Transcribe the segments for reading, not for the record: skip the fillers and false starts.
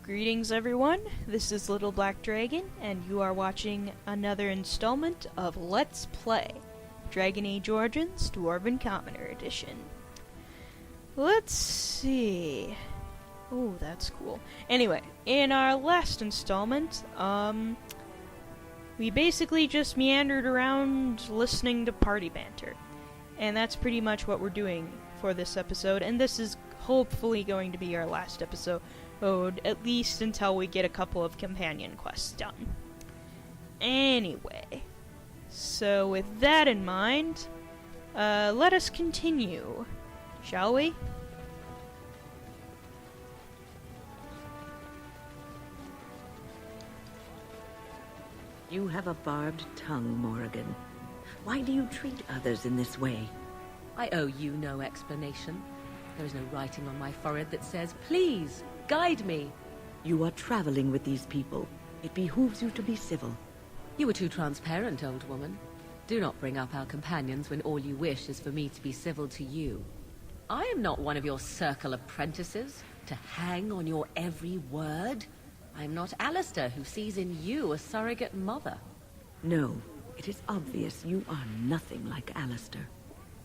Greetings everyone, this is Little Black Dragon, and you are watching another installment of Let's Play Dragon Age Origins Dwarven Commoner Edition. Let's see... Oh, that's cool. Anyway, in our last installment, we basically just meandered around listening to party banter. And that's pretty much what we're doing for this episode, and this is hopefully going to be our last episode, at least until we get a couple of companion quests done. Anyway, so with that in mind, let us continue, shall we? You have a barbed tongue, Morrigan. Why do you treat others in this way? I owe you no explanation. There is no writing on my forehead that says, "Please, guide me." You are traveling with these people. It behooves you to be civil. You were too transparent, old woman. Do not bring up our companions when all you wish is for me to be civil to you. I am not one of your circle apprentices, to hang on your every word. I am not Alistair, who sees in you a surrogate mother. No, it is obvious you are nothing like Alistair.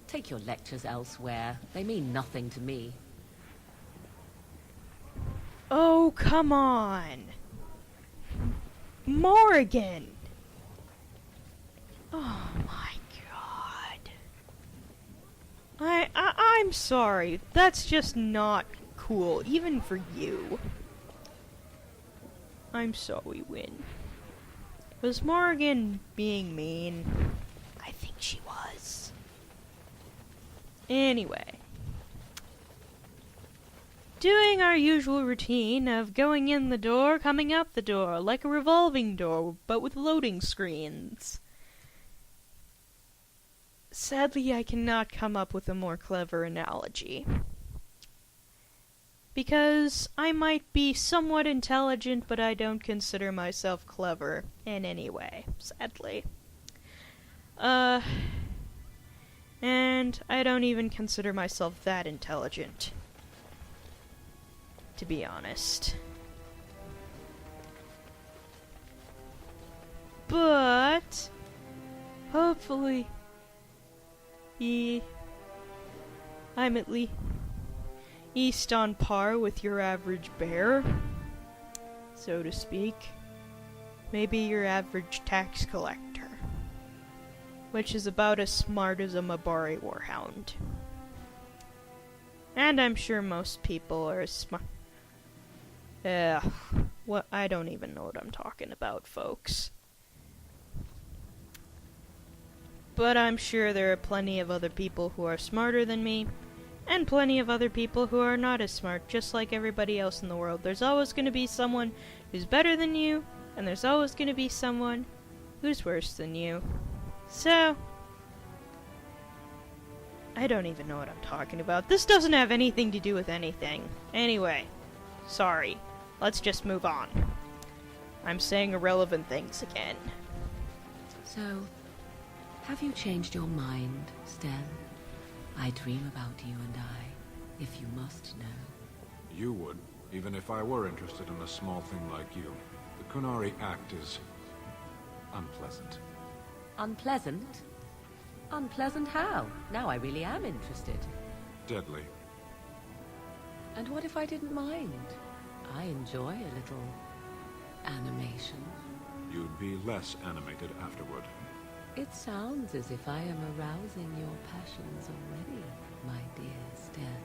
Take your lectures elsewhere. They mean nothing to me. Oh, come on! Morrigan! Oh my god. I'm sorry. That's just not cool, even for you. I'm sorry, Win. Was Morrigan being mean? I think she was. Anyway. Doing our usual routine of going in the door, coming out the door, like a revolving door, but with loading screens. Sadly, I cannot come up with a more clever analogy. Because I might be somewhat intelligent, but I don't consider myself clever in any way, sadly. And I don't even consider myself that intelligent, to be honest. But hopefully I'm at least on par with your average bear, so to speak. Maybe your average tax collector, which is about as smart as a Mabari warhound. And I'm sure most people are as smart. What? I don't even know what I'm talking about, folks. But I'm sure there are plenty of other people who are smarter than me, and plenty of other people who are not as smart, just like everybody else in the world. There's always going to be someone who's better than you, and there's always going to be someone who's worse than you. So, I don't even know what I'm talking about. This doesn't have anything to do with anything. Anyway, sorry. Let's just move on. I'm saying irrelevant things again. So, have you changed your mind, Stan? I dream about you and I, if you must know. You would, even if I were interested in a small thing like you. The Kunari Act is unpleasant. Unpleasant? Unpleasant how? Now I really am interested. Deadly. And what if I didn't mind? I enjoy a little animation. You'd be less animated afterward. It sounds as if I am arousing your passions already, my dear Stan.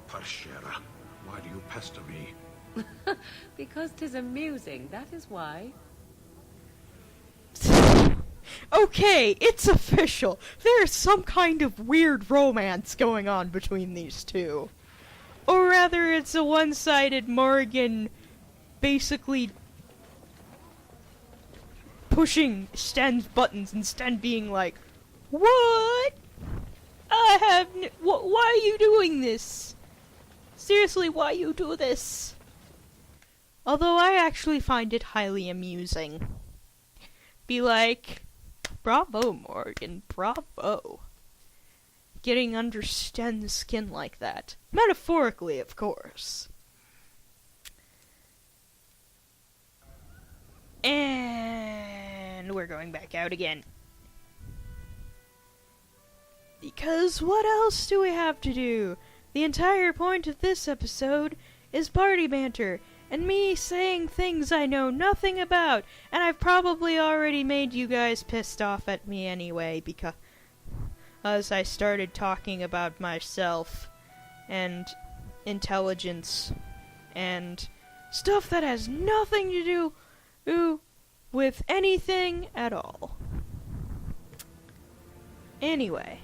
Parshera, why do you pester me? Because 'tis amusing, that is why. Okay, it's official. There's some kind of weird romance going on between these two. Or rather, it's a one-sided Morrigan basically pushing Sten's buttons and Sten being like, "What? Why are you doing this? Seriously, why you do this?" Although I actually find it highly amusing. Be like, bravo, Morrigan, bravo. Getting under Sten's skin like that. Metaphorically, of course. And we're going back out again. Because what else do we have to do? The entire point of this episode is party banter, and me saying things I know nothing about, and I've probably already made you guys pissed off at me anyway, because I started talking about myself, and intelligence, and stuff that has nothing to do with anything at all. Anyway.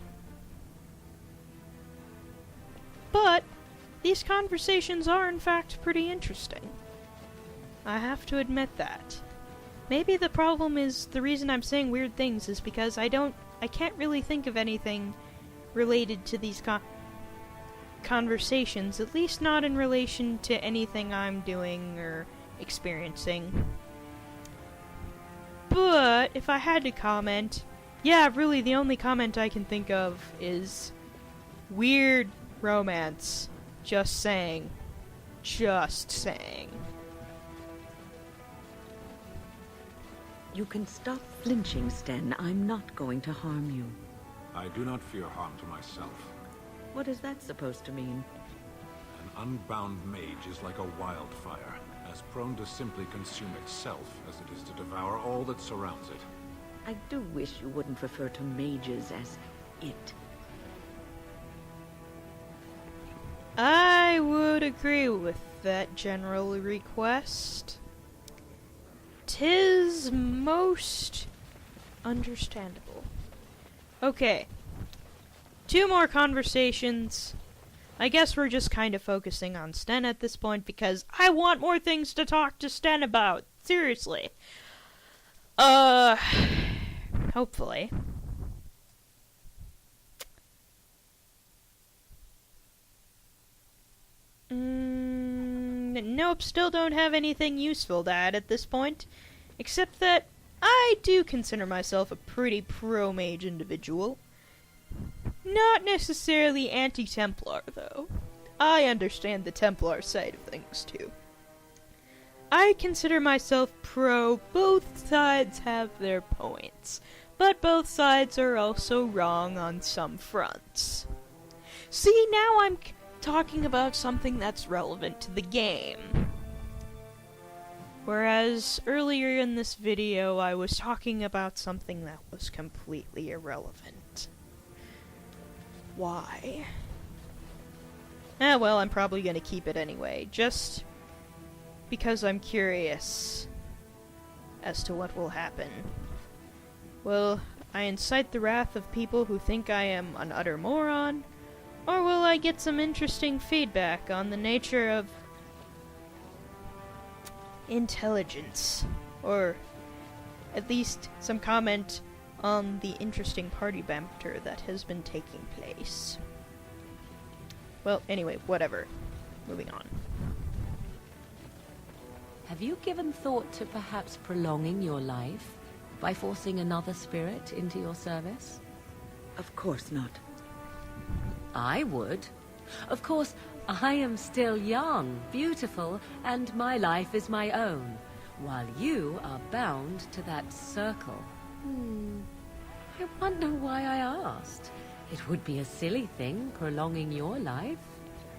But these conversations are in fact pretty interesting. I have to admit that. Maybe the problem is the reason I'm saying weird things is because I can't really think of anything related to these conversations, at least not in relation to anything I'm doing or experiencing. But if I had to comment, yeah, really the only comment I can think of is weird romance. Just saying. Just saying. You can stop flinching, Sten. I'm not going to harm you. I do not fear harm to myself. What is that supposed to mean? An unbound mage is like a wildfire, as prone to simply consume itself as it is to devour all that surrounds it. I do wish you wouldn't refer to mages as it. I would agree with that general request. 'Tis most understandable. Okay. 2 more conversations. I guess we're just kind of focusing on Sten at this point because I want more things to talk to Sten about. Seriously. Hopefully. Nope, still don't have anything useful to add at this point. Except that I do consider myself a pretty pro-mage individual. Not necessarily anti-Templar, though. I understand the Templar side of things, too. I consider myself pro. Both sides have their points, but both sides are also wrong on some fronts. See, now I'm talking about something that's relevant to the game. Whereas earlier in this video, I was talking about something that was completely irrelevant. Why? Well, I'm probably gonna keep it anyway, just because I'm curious as to what will happen. Will I incite the wrath of people who think I am an utter moron? Or will I get some interesting feedback on the nature of intelligence? Or at least some comment on the interesting party banter that has been taking place. Well, anyway, whatever. Moving on. Have you given thought to perhaps prolonging your life by forcing another spirit into your service? Of course not. I would. Of course, I am still young, beautiful, and my life is my own, while you are bound to that circle. I wonder why I asked. It would be a silly thing, prolonging your life.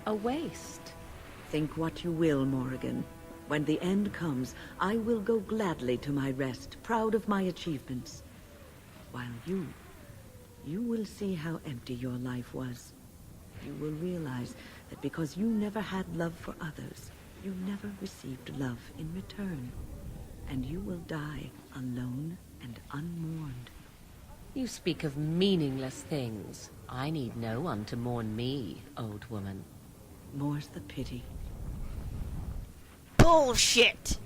A waste. Think what you will, Morrigan. When the end comes, I will go gladly to my rest, proud of my achievements. While you will see how empty your life was. You will realize that because you never had love for others, you never received love in return. And you will die alone and unmourned. You speak of meaningless things. I need no one to mourn me, old woman. More's the pity. Bullshit!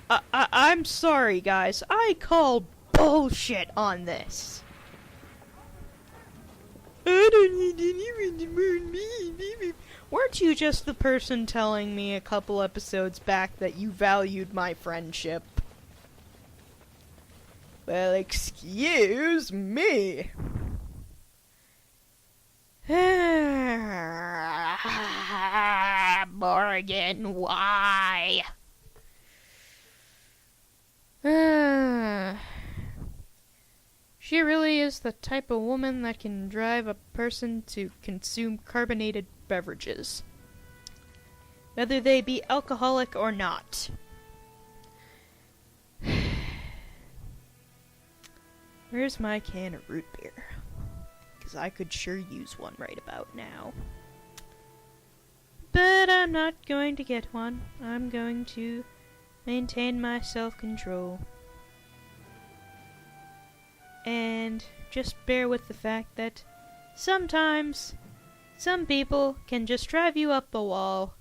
I'm sorry, guys. I call bullshit on this. I don't need anyone to mourn me. Weren't you just the person telling me a couple episodes back that you valued my friendship? Well, excuse me. Morgan, why? She really is the type of woman that can drive a person to consume carbonated beverages, whether they be alcoholic or not. Where's my can of root beer? Because I could sure use one right about now. But I'm not going to get one. I'm going to maintain my self-control. And just bear with the fact that sometimes some people can just drive you up a wall.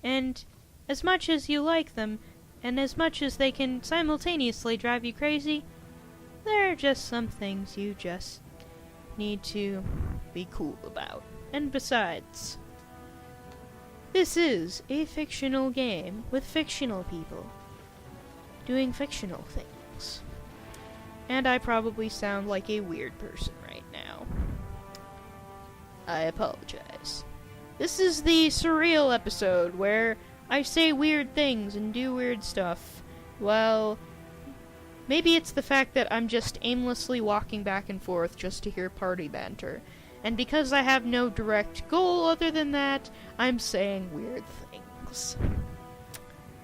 And as much as you like them, and as much as they can simultaneously drive you crazy, there are just some things you just need to be cool about. And besides, this is a fictional game with fictional people doing fictional things. And I probably sound like a weird person right now. I apologize. This is the surreal episode where I say weird things and do weird stuff. Well, maybe it's the fact that I'm just aimlessly walking back and forth just to hear party banter. And because I have no direct goal other than that, I'm saying weird things.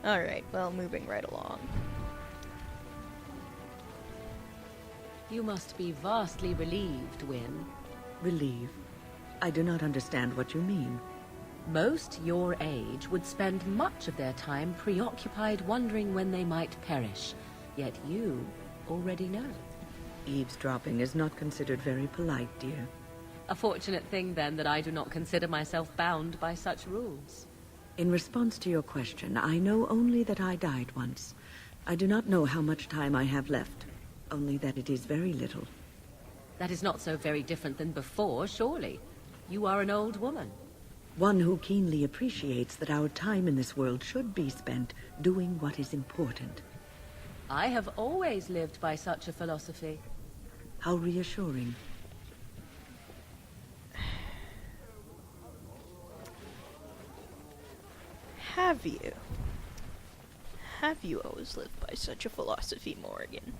Alright, well, moving right along. You must be vastly relieved, Wynne. Relieve? I do not understand what you mean. Most your age would spend much of their time preoccupied wondering when they might perish. Yet you already know. Eavesdropping is not considered very polite, dear. A fortunate thing, then, that I do not consider myself bound by such rules. In response to your question, I know only that I died once. I do not know how much time I have left, only that it is very little. That is not so very different than before, surely. You are an old woman. One who keenly appreciates that our time in this world should be spent doing what is important. I have always lived by such a philosophy. How reassuring. Have you? Have you always lived by such a philosophy, Morgan?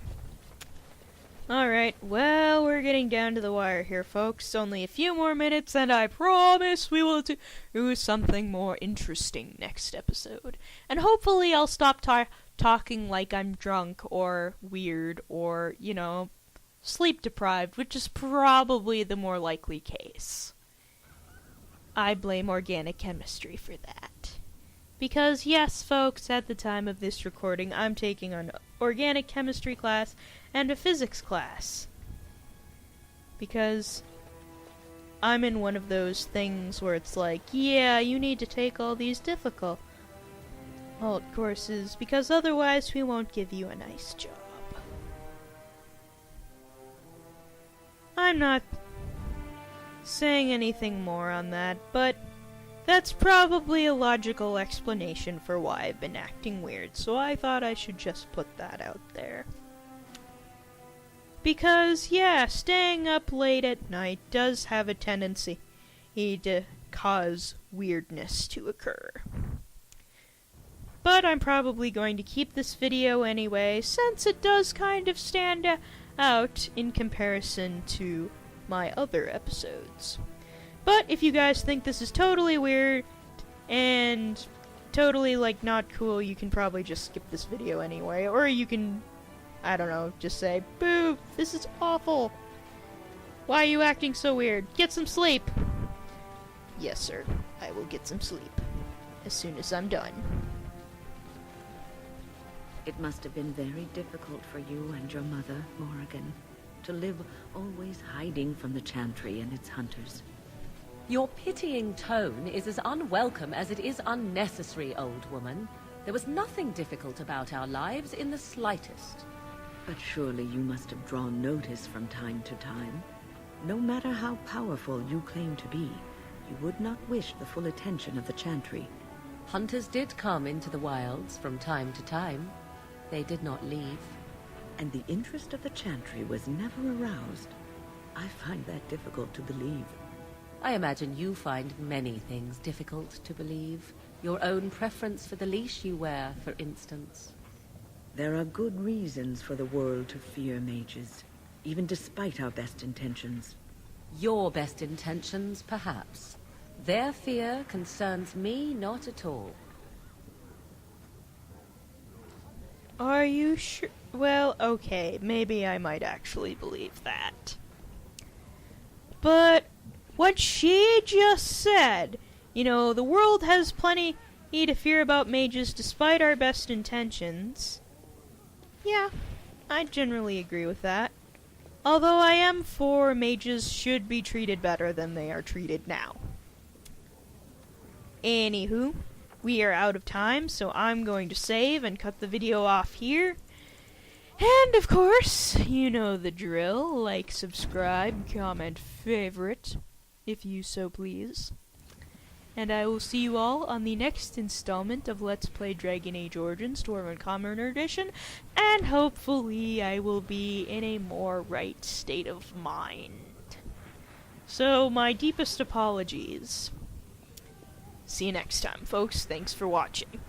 Alright, well, we're getting down to the wire here, folks. Only a few more minutes, and I promise we will do something more interesting next episode. And hopefully I'll stop talking like I'm drunk, or weird, or, sleep deprived, which is probably the more likely case. I blame organic chemistry for that. Because, yes, folks, at the time of this recording, I'm taking an organic chemistry class and a physics class. Because I'm in one of those things where it's like, yeah, you need to take all these difficult courses, because otherwise we won't give you a nice job. I'm not saying anything more on that, but that's probably a logical explanation for why I've been acting weird, so I thought I should just put that out there. Because, yeah, staying up late at night does have a tendency to cause weirdness to occur. But I'm probably going to keep this video anyway, since it does kind of stand out in comparison to my other episodes. But if you guys think this is totally weird and totally, not cool, you can probably just skip this video anyway. Or you can, I don't know, just say, boo, this is awful. Why are you acting so weird? Get some sleep. Yes, sir, I will get some sleep as soon as I'm done. It must have been very difficult for you and your mother, Morrigan, to live always hiding from the Chantry and its hunters. Your pitying tone is as unwelcome as it is unnecessary, old woman. There was nothing difficult about our lives in the slightest. But surely you must have drawn notice from time to time. No matter how powerful you claim to be, you would not wish the full attention of the Chantry. Hunters did come into the wilds from time to time. They did not leave. And the interest of the Chantry was never aroused. I find that difficult to believe. I imagine you find many things difficult to believe. Your own preference for the leash you wear, for instance. There are good reasons for the world to fear mages, even despite our best intentions. Your best intentions, perhaps. Their fear concerns me not at all. Are you sure? Well, okay, maybe I might actually believe that. But what she just said, the world has plenty to fear about mages despite our best intentions. Yeah, I generally agree with that. Although I am for mages should be treated better than they are treated now. Anywho, we are out of time, so I'm going to save and cut the video off here. And of course, you know the drill. Like, subscribe, comment, favorite, if you so please. And I will see you all on the next installment of Let's Play Dragon Age Origins Dwarf and Commoner Edition, and hopefully I will be in a more right state of mind. So, my deepest apologies. See you next time, folks. Thanks for watching.